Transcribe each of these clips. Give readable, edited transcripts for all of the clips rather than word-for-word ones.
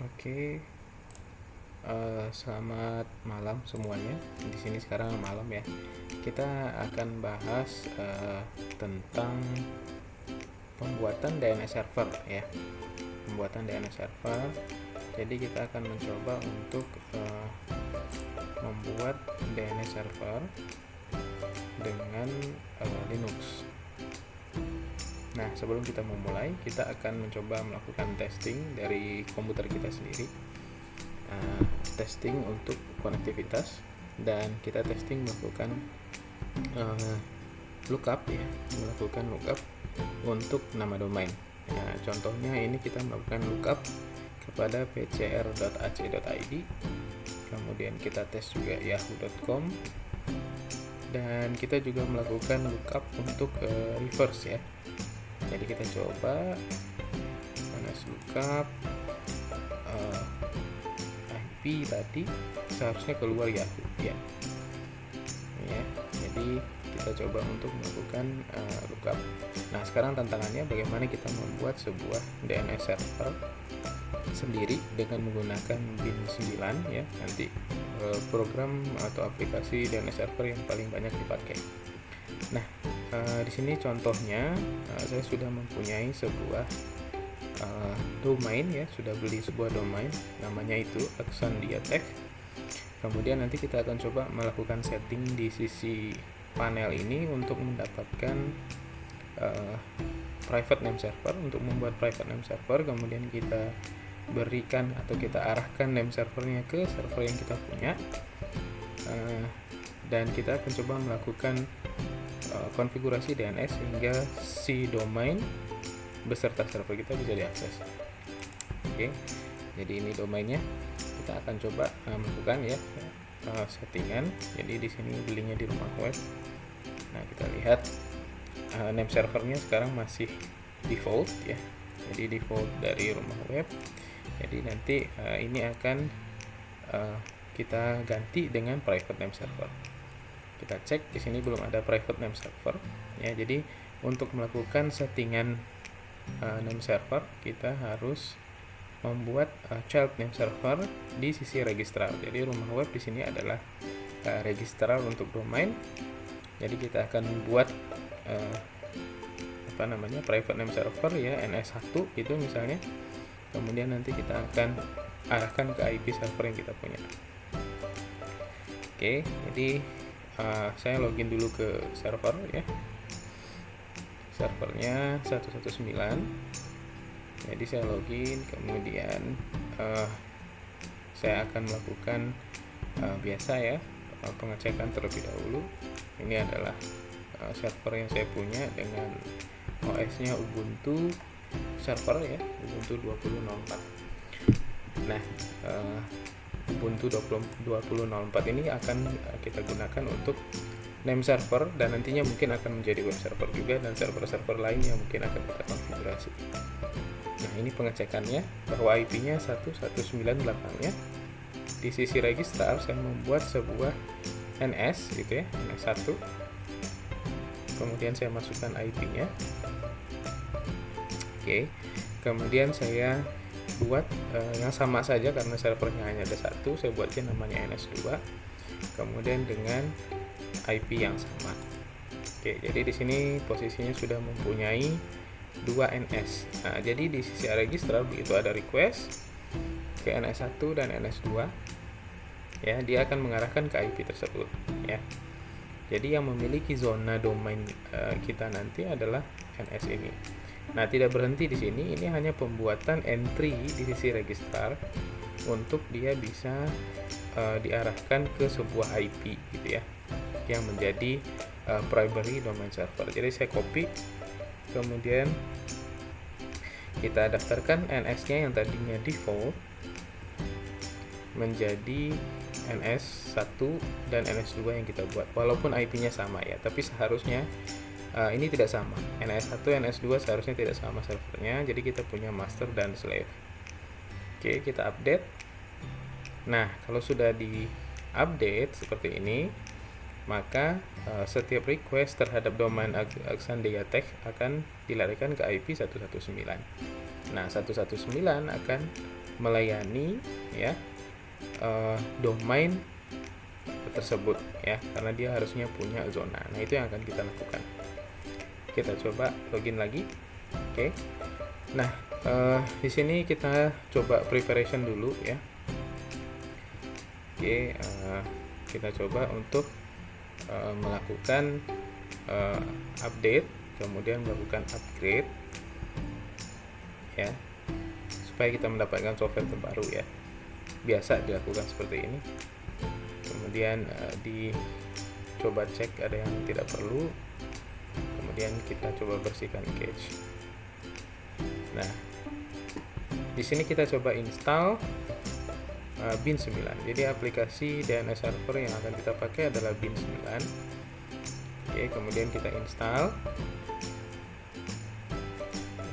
Oke, selamat malam semuanya. Di sini sekarang malam ya. Kita akan bahas tentang pembuatan DNS server ya. Pembuatan DNS server. Jadi kita akan mencoba untuk membuat DNS server dengan Linux. Nah, sebelum kita memulai, kita akan mencoba melakukan testing dari komputer kita sendiri. Testing untuk konektivitas, dan kita testing melakukan lookup ya, melakukan lookup untuk nama domain. Nah, contohnya ini kita melakukan lookup kepada pcr.ac.id, kemudian kita tes juga yahoo.com, dan kita juga melakukan lookup untuk reverse ya. Jadi kita coba lookup IP tadi seharusnya keluar Yahoo ya. Jadi kita coba untuk melakukan lookup. Nah, sekarang tantangannya bagaimana kita membuat sebuah DNS server sendiri dengan menggunakan bin 9 ya. Nanti program atau aplikasi DNS server yang paling banyak dipakai. Nah, di sini contohnya saya sudah mempunyai sebuah domain ya, sudah beli sebuah domain namanya itu Axandia.tech. Kemudian nanti kita akan coba melakukan setting di sisi panel ini untuk mendapatkan private name server. Untuk membuat private name server, kemudian kita berikan atau kita arahkan name servernya ke server yang kita punya, dan kita akan coba melakukan konfigurasi DNS sehingga si domain beserta server kita bisa diakses. Oke, jadi ini domainnya. Kita akan coba melakukan ya settingan. Jadi di sini belinya di rumah web. Nah, kita lihat name servernya sekarang masih default ya. Jadi default dari rumah web. Jadi nanti ini akan kita ganti dengan private name server. Kita cek di sini belum ada private name server ya. Jadi untuk melakukan settingan name server, kita harus membuat child name server di sisi registrar. Jadi rumah web di sini adalah registrar untuk domain. Jadi kita akan buat private name server ya, NS1 itu misalnya. Kemudian nanti kita akan arahkan ke IP server yang kita punya. Oke, jadi saya login dulu ke server ya. Servernya 119. Jadi saya login, kemudian saya akan melakukan biasa ya, pengecekan terlebih dahulu. Ini adalah server yang saya punya dengan OS-nya Ubuntu server ya, Ubuntu 20.04. Nah, Ubuntu 20.04 ini akan kita gunakan untuk name server, dan nantinya mungkin akan menjadi web server juga, dan server-server lain yang mungkin akan kita konfigurasi. Nah, ini pengecekannya bahwa IP-nya 1198-nya. Di sisi registrar saya membuat sebuah NS gitu ya, NS1. Kemudian saya masukkan IP-nya. Oke. Kemudian saya buat yang sama saja karena servernya hanya ada satu, saya buatnya namanya NS2. Kemudian dengan IP yang sama. Oke, jadi di sini posisinya sudah mempunyai 2 NS. Nah, jadi di sisi registrar begitu ada request ke NS1 dan NS2 ya, dia akan mengarahkan ke IP tersebut ya. Jadi yang memiliki zona domain kita nanti adalah NS ini. Nah, tidak berhenti di sini, ini hanya pembuatan entry di sisi registrar untuk dia bisa diarahkan ke sebuah IP gitu ya, yang menjadi primary domain server. Jadi saya copy, kemudian kita daftarkan NS-nya yang tadinya default menjadi NS1 dan NS2 yang kita buat. Walaupun IP-nya sama ya, tapi seharusnya ini tidak sama. NS1, NS2 seharusnya tidak sama servernya. Jadi kita punya master dan slave. Oke, kita update. Nah, kalau sudah di update seperti ini, maka setiap request terhadap domain Axandia.tech akan dilarikan ke IP 119. Nah, 119 akan melayani ya domain tersebut ya, karena dia harusnya punya zona. Nah, itu yang akan kita lakukan. Kita coba login lagi. Oke. Nah, di sini kita coba preparation dulu ya. Oke, kita coba untuk melakukan update, kemudian melakukan upgrade ya, supaya kita mendapatkan software terbaru ya. Biasa dilakukan seperti ini. Kemudian dicoba cek ada yang tidak perlu, kemudian kita coba bersihkan cache. Nah, di sini kita coba install bin 9. Jadi aplikasi DNS server yang akan kita pakai adalah bin 9. Oke, kemudian kita install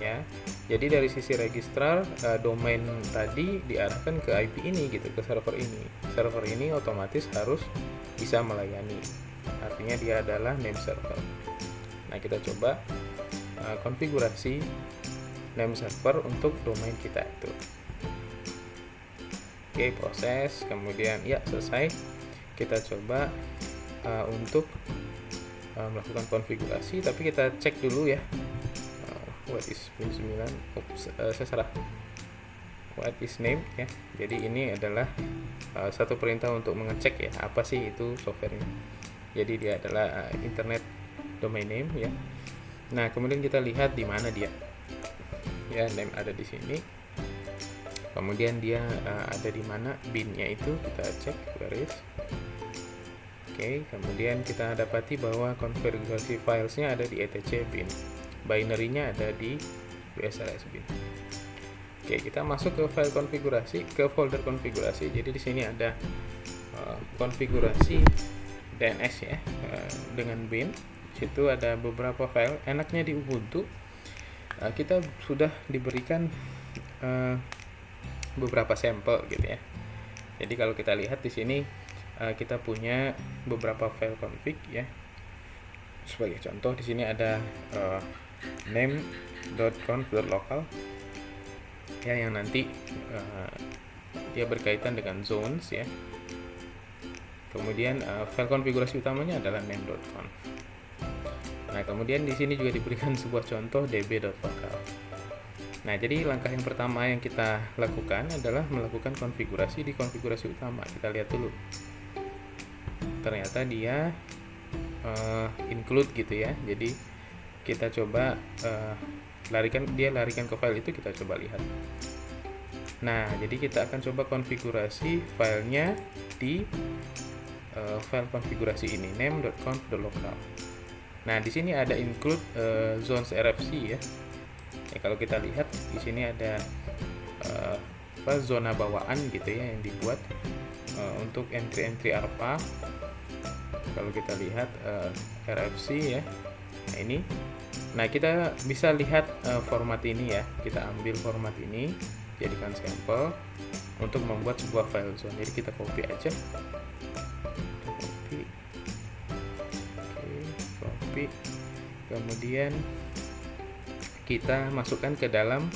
ya. Jadi dari sisi registrar, domain tadi diarahkan ke IP ini gitu, ke server ini. Server ini otomatis harus bisa melayani. Artinya dia adalah name server. Nah, kita coba konfigurasi name server untuk domain kita itu. Oke, proses, kemudian ya selesai. Kita coba untuk melakukan konfigurasi, tapi kita cek dulu ya. What is bin 9? Saya salah. What is name ya. Jadi ini adalah satu perintah untuk mengecek ya, apa sih itu softwarenya. Jadi dia adalah internet domain name ya. Nah, kemudian kita lihat di mana dia. Ya, name ada di sini. Kemudian dia ada di mana binnya itu, kita cek where is. Oke, kemudian kita dapati bahwa konfigurasi filesnya ada di etc bin. Binary-nya ada di USRS bin. Oke, kita masuk ke file konfigurasi, ke folder konfigurasi. Jadi di sini ada konfigurasi DNS ya, dengan bin. Situ ada beberapa file. Enaknya di Ubuntu kita sudah diberikan beberapa sampel gitu ya. Jadi kalau kita lihat di sini kita punya beberapa file config ya. Sebagai contoh di sini ada name.conf.local ya, yang nanti dia berkaitan dengan zones ya. Kemudian file konfigurasi utamanya adalah name.conf. Nah, kemudian di sini juga diberikan sebuah contoh db.local. Nah, jadi langkah yang pertama yang kita lakukan adalah melakukan konfigurasi di konfigurasi utama. Kita lihat dulu. Ternyata dia include gitu ya. Jadi kita coba larikan ke file itu, kita coba lihat. Nah, jadi kita akan coba konfigurasi filenya di file konfigurasi ini, name.conf.local. Nah, di sini ada include zones RFC ya. Ya, kalau kita lihat di sini ada zona bawaan gitu ya yang dibuat untuk entry-entry ARPA. Kalau kita lihat RFC ya. Nah, ini. Nah, kita bisa lihat format ini ya. Kita ambil format ini, jadikan sampel untuk membuat sebuah file zone. Jadi kita copy aja. Copy. Kemudian kita masukkan ke dalam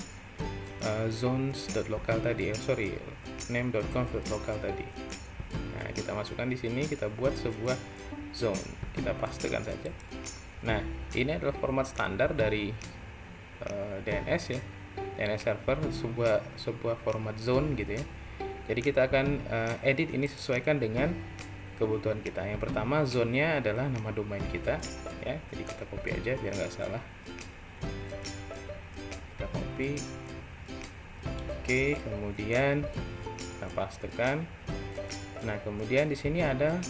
zones.local tadi ya. Name.conf.local tadi. Nah, kita masukkan di sini, kita buat sebuah zone. Kita pastekan saja. Nah, ini adalah format standar dari DNS ya, DNS server, sebuah format zone gitu ya. Jadi kita akan edit ini sesuaikan dengan kebutuhan kita. Yang pertama, zone-nya adalah nama domain kita ya. Jadi kita copy aja biar nggak salah. Kita copy. Oke, kemudian kita pastekan. Nah, kemudian di sini ada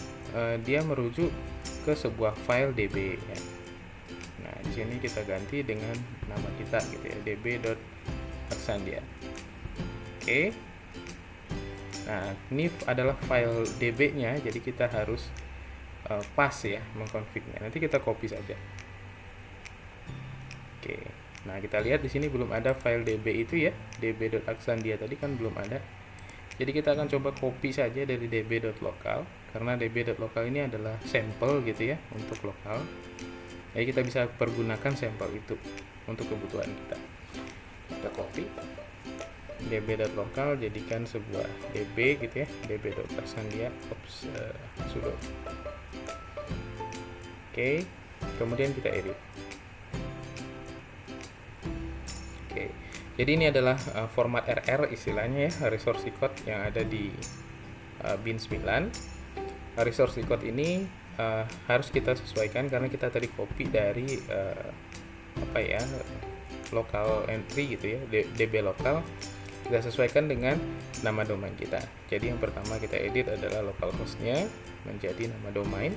dia merujuk ke sebuah file db ya. Nah, di sini kita ganti dengan nama kita gitu ya, db.aksandia. Oke. Nah, ini adalah file db-nya, jadi kita harus pas ya mengkonfignya. Nanti kita copy saja. Oke. Nah, kita lihat di sini belum ada file db itu ya, db.aksandia tadi kan belum ada. Jadi kita akan coba copy saja dari db.local, karena db.local ini adalah sampel gitu ya untuk lokal. Jadi kita bisa pergunakan sampel itu untuk kebutuhan kita. Kita copy. db.local jadikan sebuah db gitu ya, db.sandia sudo. Oke, kemudian kita edit. Oke, jadi ini adalah format RR istilahnya ya, resource code yang ada di bin 9. Resource code ini harus kita sesuaikan karena kita tadi copy dari local entry gitu ya, db local. Kita sesuaikan dengan nama domain kita. Jadi yang pertama kita edit adalah localhost-nya menjadi nama domain.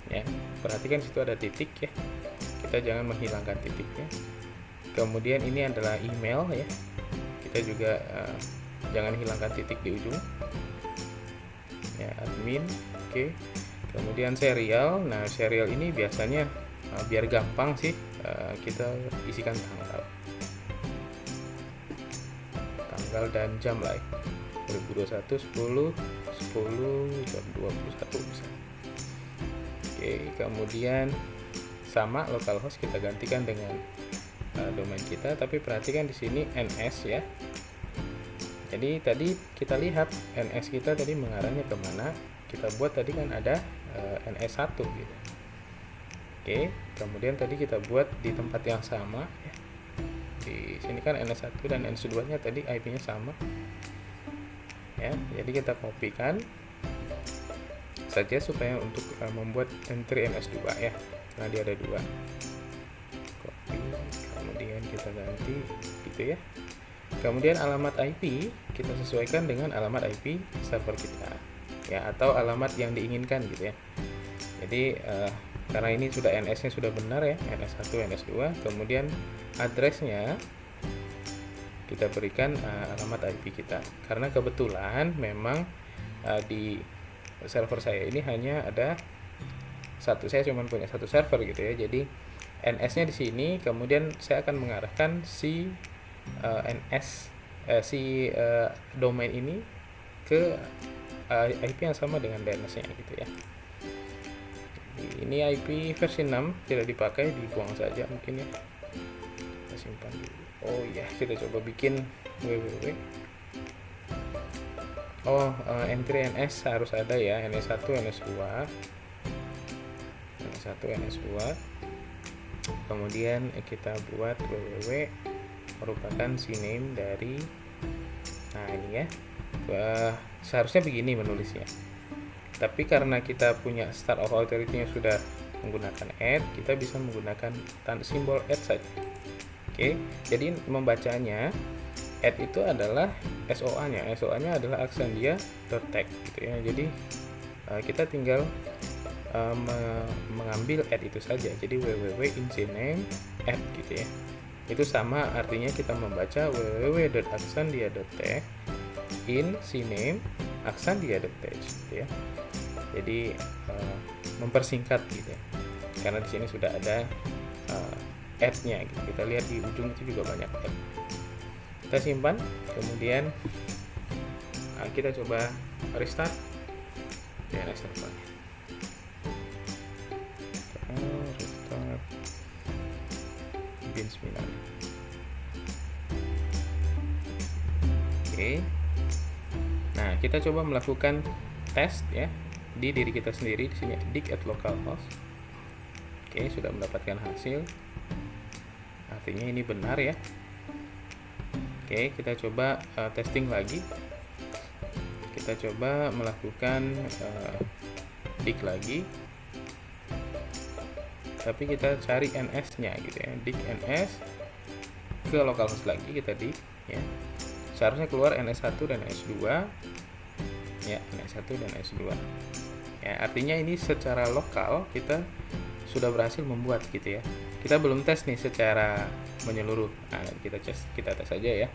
Ya, perhatikan situ ada titik ya. Kita jangan menghilangkan titiknya. Kemudian ini adalah email ya. Kita juga jangan hilangkan titik di ujung. Ya, admin. Oke. Kemudian serial. Nah, serial ini biasanya biar gampang sih kita isikan tanggal dan jam lah ya. 2021 10 jam 21 bisa. Oke, kemudian sama localhost kita gantikan dengan domain kita, tapi perhatikan di sini ns ya. Jadi tadi kita lihat ns kita tadi mengarahnya kemana. Kita buat tadi kan ada ns1 gitu. Oke, kemudian tadi kita buat di tempat yang sama ya. Di sini kan ns1 dan ns2 nya tadi IP-nya sama ya, jadi kita kopikan saja supaya untuk membuat entry ns2 ya, karena dia ada dua. Copy, kemudian kita ganti gitu ya. Kemudian alamat IP kita sesuaikan dengan alamat IP server kita ya, atau alamat yang diinginkan gitu ya. Jadi karena ini sudah NS-nya sudah benar ya, NS1, NS2, kemudian address-nya kita berikan alamat IP kita. Karena kebetulan memang di server saya ini hanya ada satu, saya cuma punya satu server gitu ya. Jadi NS-nya di sini, kemudian saya akan mengarahkan si domain ini ke IP yang sama dengan DNS-nya gitu ya. Ini IP versi 6 tidak dipakai, dibuang saja mungkin ya. Kita simpan dulu. Oh ya, kita coba bikin www. Entry NS harus ada ya, NS1, NS2. NS1, NS2. Kemudian kita buat www merupakan CNAME dari, nah ini ya. Seharusnya begini menulisnya. Tapi karena kita punya start of authority-nya sudah menggunakan add, kita bisa menggunakan simbol add saja. Oke, jadi membacanya add itu adalah SOA-nya. SOA-nya adalah aksandia.tag gitu ya. Jadi kita tinggal mengambil add itu saja. Jadi www in CNAME add gitu ya. Itu sama artinya kita membaca www.aksandia.tag in CNAME aksandia.tag gitu ya. Jadi mempersingkat gitu ya. Karena di sini sudah ada add-nya gitu. Kita lihat di ujung itu juga banyak add. Kita simpan, kemudian kita coba restart DNS servernya. Restart bin 9. Oke. Nah, kita coba melakukan tes ya di diri kita sendiri. Di sini dig at localhost. Oke, sudah mendapatkan hasil. Artinya ini benar ya. Oke, kita coba testing lagi. Kita coba melakukan dig lagi. Tapi kita cari NS-nya gitu ya. Dig NS ke localhost lagi, kita dig ya. Seharusnya keluar NS1 dan NS2. Ya, NS1 dan NS2. Ya, artinya ini secara lokal kita sudah berhasil membuat gitu ya. Kita belum tes nih secara menyeluruh. Nah, kita tes aja ya.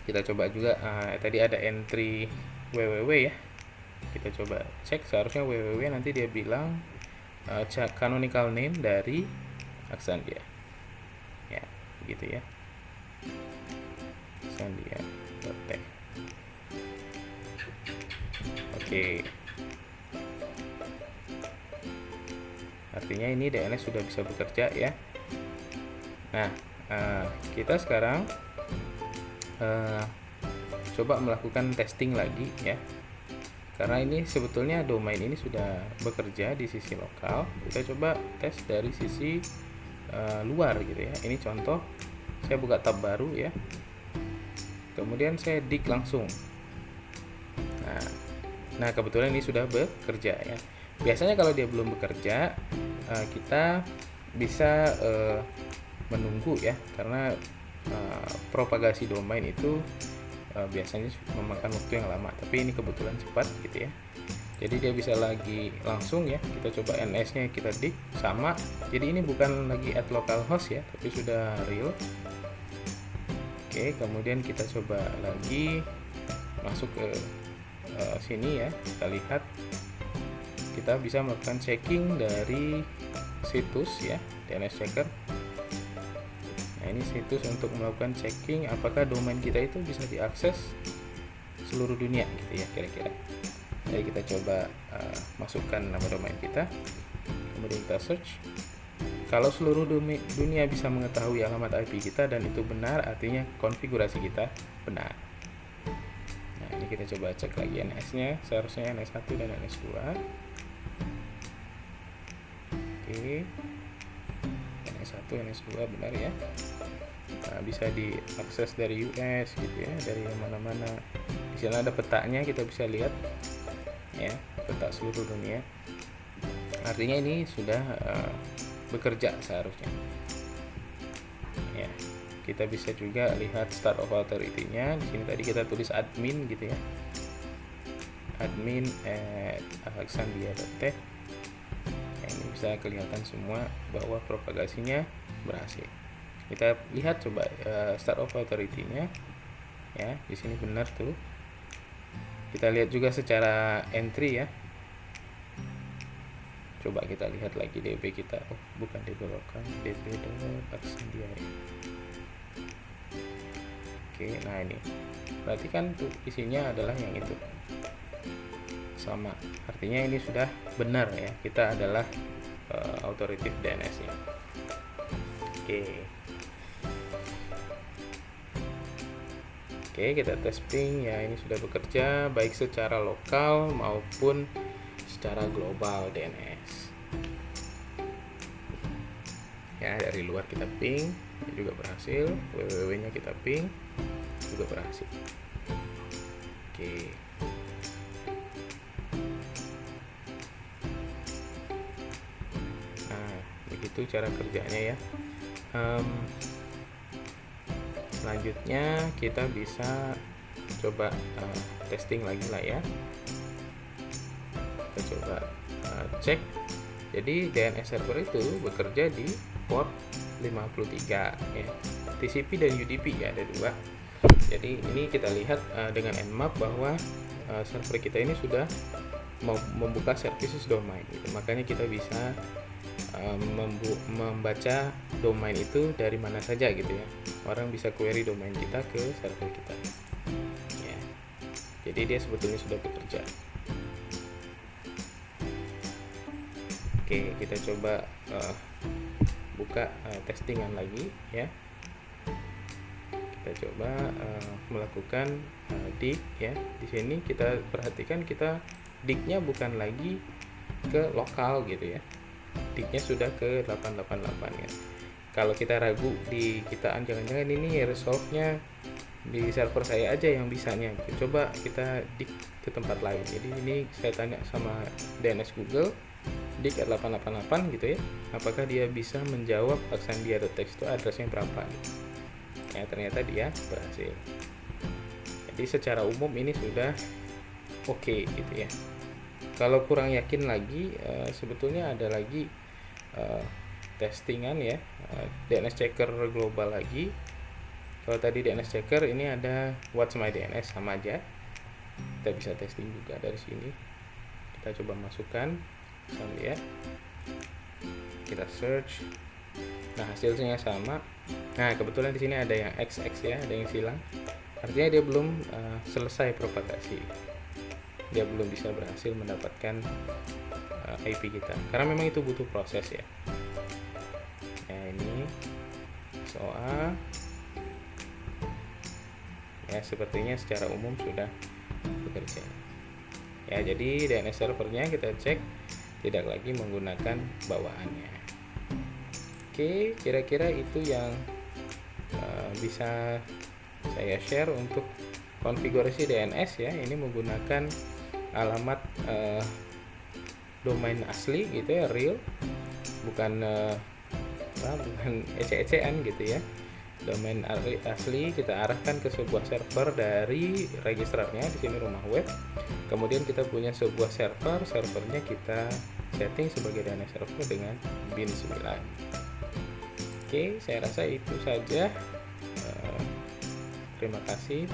Kita coba juga tadi ada entry www ya. Kita coba cek, seharusnya www nanti dia bilang canonical name dari Aksandia. Ya, gitu ya. Aksandia.tag. Oke. Artinya ini DNS sudah bisa bekerja ya. Nah, kita sekarang coba melakukan testing lagi ya, karena ini sebetulnya domain ini sudah bekerja di sisi lokal. Kita coba tes dari sisi luar gitu ya. Ini contoh, saya buka tab baru ya, kemudian saya dig langsung. Nah kebetulan ini sudah bekerja ya. Biasanya kalau dia belum bekerja, kita bisa menunggu ya, karena propagasi domain itu biasanya memakan waktu yang lama, tapi ini kebetulan cepat gitu ya. Jadi dia bisa lagi langsung ya. Kita coba NS nya kita dig sama, jadi ini bukan lagi at localhost ya, tapi sudah real. Oke, kemudian kita coba lagi masuk ke sini ya. Kita lihat, kita bisa melakukan checking dari situs ya, DNS checker. Nah ini situs untuk melakukan checking apakah domain kita itu bisa diakses seluruh dunia gitu ya kira-kira. Jadi kita coba masukkan nama domain kita, kemudian kita search. Kalau seluruh dunia bisa mengetahui alamat IP kita dan itu benar, artinya konfigurasi kita benar. Nah ini kita coba cek lagi NS nya, seharusnya NS1 dan NS2. Oke, NS1 NS2 benar ya. Nah, bisa diakses dari US gitu ya, dari mana-mana. Di sana ada petanya, kita bisa lihat ya, peta seluruh dunia. Artinya ini sudah bekerja seharusnya ya. Kita bisa juga lihat start of authority-nya. Di sini tadi kita tulis admin gitu ya, admin @alexandria.tech. Nah, ini bisa kelihatan semua bahwa propagasinya berhasil. Kita lihat coba start of authority-nya ya, di sini benar tuh. Kita lihat juga secara entry ya. Coba kita lihat lagi DB kita. Oh, bukan DB lokal, db.alexandria ya. Oke, nah ini. Berarti kan tuh isinya adalah yang itu. Sama. Artinya ini sudah benar ya. Kita adalah authoritative DNS-nya. Oke. Oke, kita testing ya, ini sudah bekerja baik secara lokal maupun secara global DNS. Ya, dari luar kita ping, juga berhasil. www-nya kita ping, juga berhasil. Oke. Nah, begitu cara kerjanya ya. Selanjutnya kita bisa coba testing lagi lah ya. Kita coba cek. Jadi DNS server itu bekerja di port 53 ya. TCP dan UDP ya, ada dua. Jadi ini kita lihat dengan Nmap bahwa server kita ini sudah membuka services domain gitu. Makanya kita bisa membaca domain itu dari mana saja gitu ya. Orang bisa query domain kita ke server kita ya. Jadi dia sebetulnya sudah bekerja. Oke, kita coba buka testingan lagi ya. Kita coba melakukan dig ya. Di sini kita perhatikan, kita dignya bukan lagi ke lokal gitu ya. Dignya sudah ke 888 ya. Kalau kita ragu di kitaan, jangan-jangan ini resolve-nya di server saya aja yang bisanya. Coba kita dig ke tempat lain. Jadi ini saya tanya sama DNS Google, dig 888 gitu ya. Apakah dia bisa menjawab alexandria.txt itu addressnya berapa gitu. Ya, ternyata dia berhasil. Jadi secara umum ini sudah oke gitu ya. Kalau kurang yakin lagi, sebetulnya ada lagi testingan ya, DNS checker global lagi. Kalau tadi DNS checker, ini ada what's my DNS, sama aja. Kita bisa testing juga dari sini. Kita coba masukkan, bisa lihat. Kita search. Nah, hasilnya sama. Nah, kebetulan di sini ada yang XX ya, ada yang silang. Artinya dia belum selesai propagasi. Dia belum bisa berhasil mendapatkan IP kita. Karena memang itu butuh proses ya. Nah, ini SOA. Ya, sepertinya secara umum sudah bekerja. Ya, jadi DNS servernya kita cek tidak lagi menggunakan bawaannya. Oke, kira-kira itu yang bisa saya share untuk konfigurasi DNS ya. Ini menggunakan alamat domain asli gitu ya, real, bukan ece-ecean gitu ya. Domain asli kita arahkan ke sebuah server dari registrarnya, di sini rumah web. Kemudian kita punya sebuah servernya kita setting sebagai DNS server dengan bin 9. Oke, saya rasa itu saja. Terima kasih.